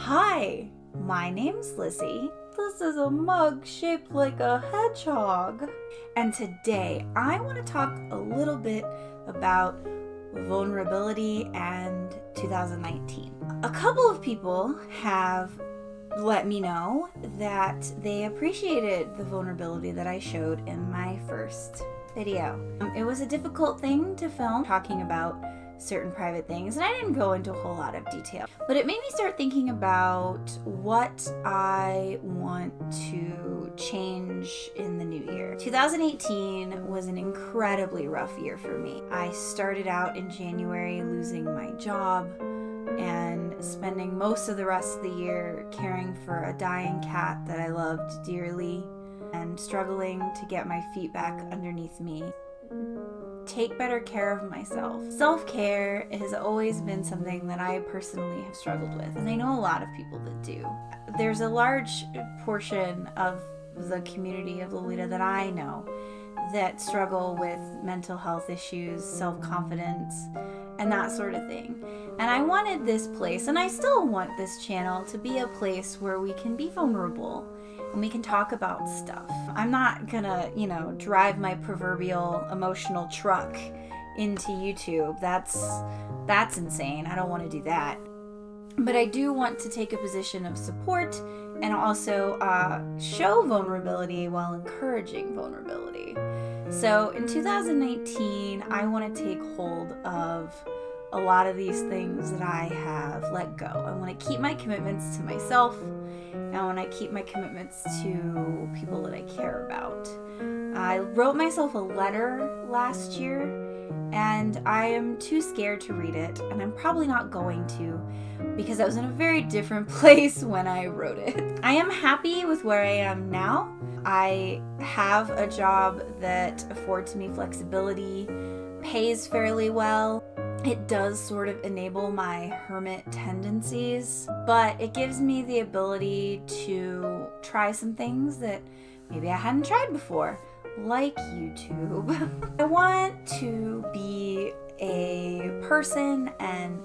Hi, my name's Lizzie. This is a mug shaped like a hedgehog. And today I want to talk a little bit about vulnerability and 2019. A couple of people have let me know that they appreciated the vulnerability that I showed in my first video. It was a difficult thing to film, talking about certain private things, and I didn't go into a whole lot of detail, but it made me start thinking about what I want to change in the new year. 2018 was an incredibly rough year for me. I started out in January losing my job and spending most of the rest of the year caring for a dying cat that I loved dearly and struggling to get my feet back underneath me. Take better care of myself. Self-care has always been something that I personally have struggled with, and I know a lot of people that do. There's a large portion of the community of Lolita that I know that struggle with mental health issues, self-confidence, and that sort of thing. And I wanted this place, and I still want this channel to be a place where we can be vulnerable and we can talk about stuff. I'm not gonna, drive my proverbial emotional truck into YouTube. That's insane. I don't want to do that. But I do want to take a position of support and also show vulnerability while encouraging vulnerability. So in 2019, I want to take hold of a lot of these things that I have let go. I want to keep my commitments to myself. I want to keep my commitments to people that I care about. I wrote myself a letter last year, and I am too scared to read it, and I'm probably not going to because I was in a very different place when I wrote it. I am happy with where I am now. I have a job that affords me flexibility, pays fairly well. It does sort of enable my hermit tendencies, but it gives me the ability to try some things that maybe I hadn't tried before, like YouTube. I want to be a person and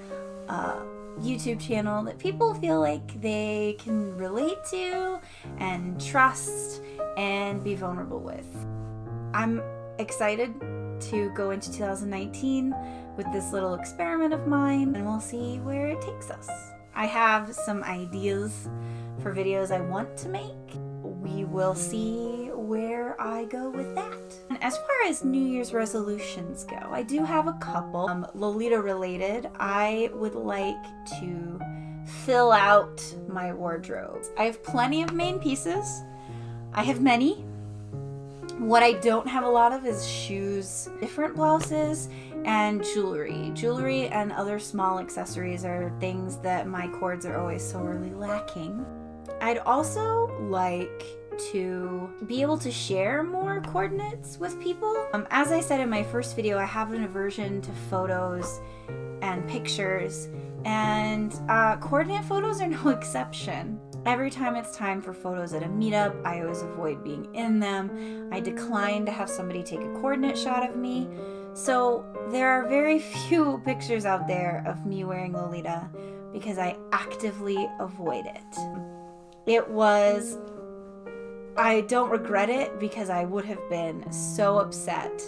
a YouTube channel that people feel like they can relate to and trust and be vulnerable with. I'm excited to go into 2019 with this little experiment of mine, and we'll see where it takes us. I have some ideas for videos I want to make. We will see where I go with that. And as far as New Year's resolutions go, I do have a couple. Lolita related. I would like to fill out my wardrobe. I have plenty of main pieces. I have many. What I don't have a lot of is shoes, different blouses, and jewelry. Jewelry and other small accessories are things that my cords are always sorely lacking. I'd also like to be able to share more coordinates with people. As I said in my first video, I have an aversion to photos and pictures, and coordinate photos are no exception. Every time it's time for photos at a meetup, I always avoid being in them. I decline to have somebody take a coordinate shot of me. So there are very few pictures out there of me wearing Lolita because I actively avoid it. I don't regret it because I would have been so upset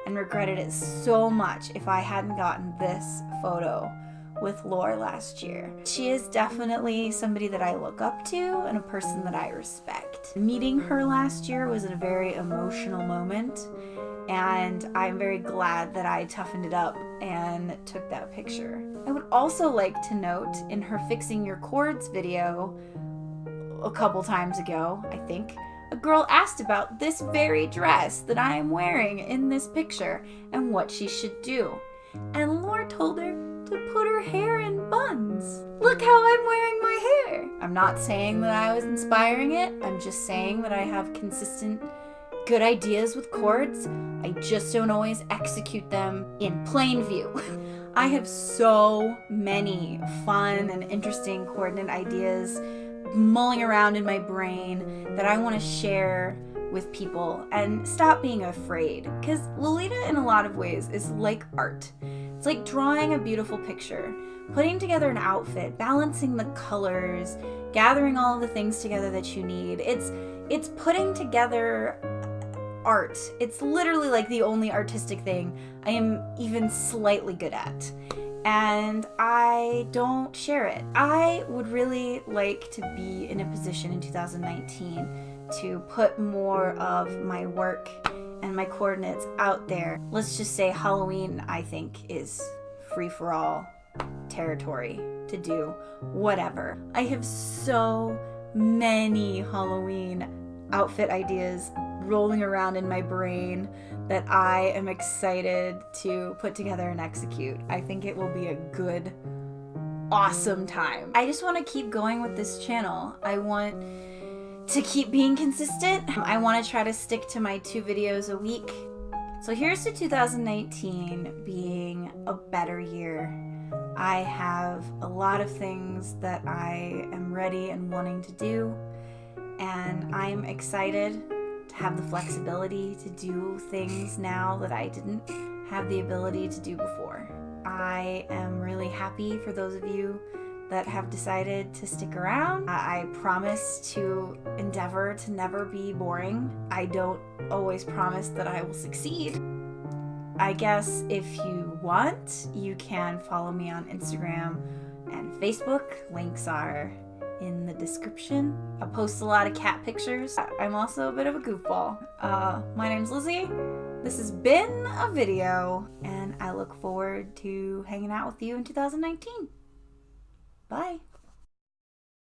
and regretted it so much if I hadn't gotten this photo with Lore last year. She is definitely somebody that I look up to and a person that I respect. Meeting her last year was a very emotional moment, and I'm very glad that I toughened it up and took that picture. I would also like to note in her Fixing Your Cords video a couple times ago, I think, a girl asked about this very dress that I am wearing in this picture and what she should do. And Lore told her to put her hair in buns. Look how I'm wearing my hair. I'm not saying that I was inspiring it. I'm just saying that I have consistent good ideas with cords. I just don't always execute them in plain view. I have so many fun and interesting coordinate ideas mulling around in my brain that I want to share with people and stop being afraid, because Lolita in a lot of ways is like art. It's like drawing a beautiful picture. putting together an outfit, balancing the colors, gathering all of the things together that you need. It's putting together art. It's literally like the only artistic thing I am even slightly good at. And I don't share it. I would really like to be in a position in 2019 to put more of my work and my coordinates out there. Let's just say Halloween, I think, is free-for-all territory to do whatever. I have so many Halloween outfit ideas rolling around in my brain that I am excited to put together and execute. I think it will be a good, awesome time. I just want to keep going with this channel. I want to keep being consistent. I want to try to stick to my 2 videos a week. So here's to 2019 being a better year. I have a lot of things that I am ready and wanting to do, and I'm excited to have the flexibility to do things now that I didn't have the ability to do before. I am really happy for those of you that have decided to stick around. I promise to endeavor to never be boring. I don't always promise that I will succeed. I guess if you want, you can follow me on Instagram and Facebook. Links are in the description. I post a lot of cat pictures. I'm also a bit of a goofball. My name's Lizzie. This has been a video, and I look forward to hanging out with you in 2019. Bye.